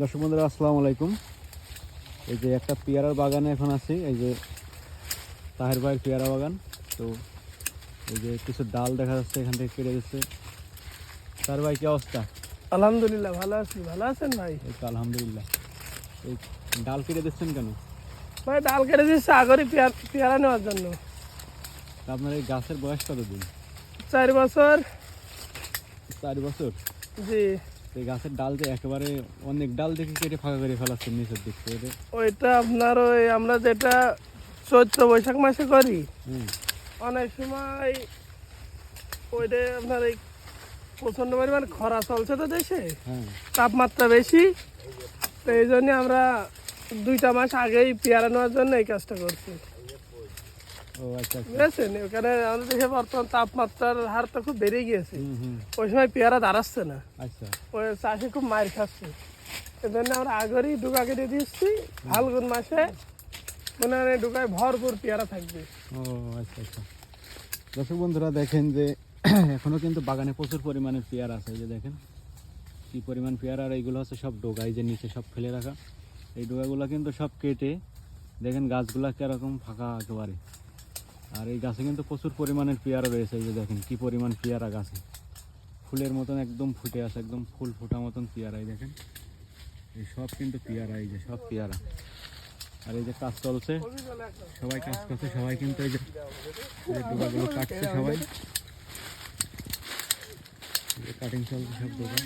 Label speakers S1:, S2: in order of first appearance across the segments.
S1: দর্শক বন্ধুরা আসসালামু আলাইকুম। এই যে একটা পেয়ারার বাগানে এখন আছি, এই যে তাহের ভাইয়ের পেয়ারা বাগান। তো এই যে কিছু ডাল দেখা যাচ্ছে এখান থেকে কেটে দিচ্ছে। তার ভাই কি অবস্থা?
S2: আলহামদুলিল্লাহ ভালো আছি। ভালো আছেন ভাই?
S1: এই তো আলহামদুলিল্লাহ। এই ডাল কেটে দিচ্ছেন কেন?
S2: ভাই ডাল কেটে দিচ্ছি আগরই পেয়ারা নেওয়ার জন্য।
S1: তা আপনার এই গাছের বয়স কতদিন?
S2: 4 বছর।
S1: 4 বছর?
S2: জি।
S1: এই গাছের ডাল যে একেবারে অনেক ডাল দেখে কেটে ফাঁকা করে ফেলাচ্ছেন নিচের দিক থেকে।
S2: ওইটা আপনার ওই আমরা যেটা চৈত্র বৈশাখ মাসে করি, অনেক সময় ওইটা আপনার এই প্রচন্ড পরিমাণ খরা চলছে তো দেশে, তাপমাত্রা বেশি, তো এই জন্য আমরা 2টা মাস আগেই পেয়ারা নেওয়ার জন্য এই কাজটা করছি। বুঝেছেন, ওখানে আমাদের দেশে বর্তমান তাপমাত্রার হারটা খুব বেড়ে গিয়েছে। ওই সময় পেয়ারা দাঁড়াচ্ছে না, ওই চাষি খুব মার খাচ্ছে। এই জন্য আমরা আগেরই ডুকা কেটে দিচ্ছি। ফাল্গুন মাসে মনে হয় ডুকায় ভরপুর পেয়ারা থাকবে।
S1: দর্শক বন্ধুরা দেখেন যে এখনো কিন্তু বাগানে প্রচুর পরিমাণে পেয়ারা আছে। এই যে দেখেন কি পরিমাণ পেয়ারা। আর এইগুলো হচ্ছে সব ডোগা, এই যে নিচে সব ফেলে রাখা। এই ডোগাগুলো কিন্তু সব কেটে দেখেন গাছগুলা কিরকম ফাঁকা একেবারে। আর এই গাছে কিন্তু প্রচুর পরিমাণের পেয়ারা রয়েছে। এই যে দেখেন কি পরিমাণ পেয়ারা গাছে, ফুলের মতন একদম ফুটে আছে, একদম ফুল ফোটা মতন পেয়ারা। এই দেখেন এই সব কিন্তু পেয়ারা, এই যে সব পেয়ারা। আর এই যে কাজ চলছে, সবাই কাজ করছে, সবাই কিন্তু এই যে ডোগাগুলো কাটছে, সবাই কাটিং চলছে সব ডোগা।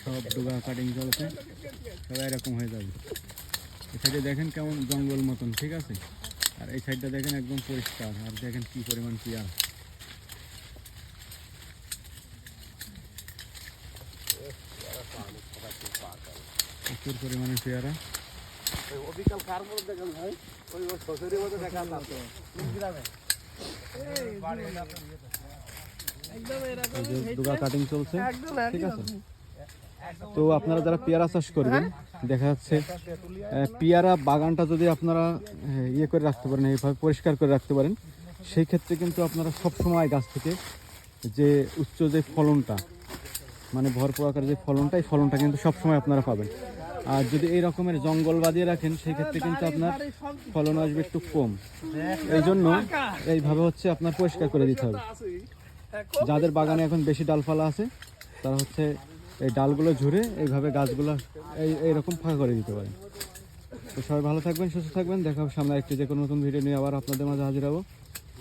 S1: সব ডোগা কাটিং চলছে, সবাই এরকম হয়ে যাবে। এই সাইডে দেখেন কেমন জঙ্গল মতন, ঠিক আছে। আর এই সাইডটা দেখেন একদম পরিষ্কার। আর দেখেন কি পরিমাণ পেয়ারা, প্রচুর পরিমাণে পেয়ারা। ডোগা কাটিং চলছে, ঠিক আছে। তো আপনারা যারা পেয়ারা চাষ করবেন, দেখা যাচ্ছে পেয়ারা বাগানটা যদি আপনারা ইয়ে করে রাখতে পারেন, এইভাবে পরিষ্কার করে রাখতে পারেন, সেই ক্ষেত্রে কিন্তু আপনারা সবসময় গাছ থেকে যে উচ্চ যে ফলনটা, মানে ভরপুর আকারে যে ফলনটা, এই ফলনটা কিন্তু সবসময় আপনারা পাবেন। আর যদি এই রকমের জঙ্গল বাঁধিয়ে রাখেন, সেই ক্ষেত্রে কিন্তু আপনার ফলন আসবে একটু কম। এই জন্য এইভাবে হচ্ছে আপনার পরিষ্কার করে দিতে হবে। যাদের বাগানে এখন বেশি ডালপালা আছে, তারা হচ্ছে এই ডালগুলো ঝুড়ে এইভাবে গাছগুলো এইরকম ফাঁকা করে দিতে পারেন। তো সবাই ভালো থাকবেন, সুস্থ থাকবেন। দেখা হবে সামনে একটি যে কোনো নতুন ভিডিও নিয়ে আবার আপনাদের মাঝে হাজির হবো।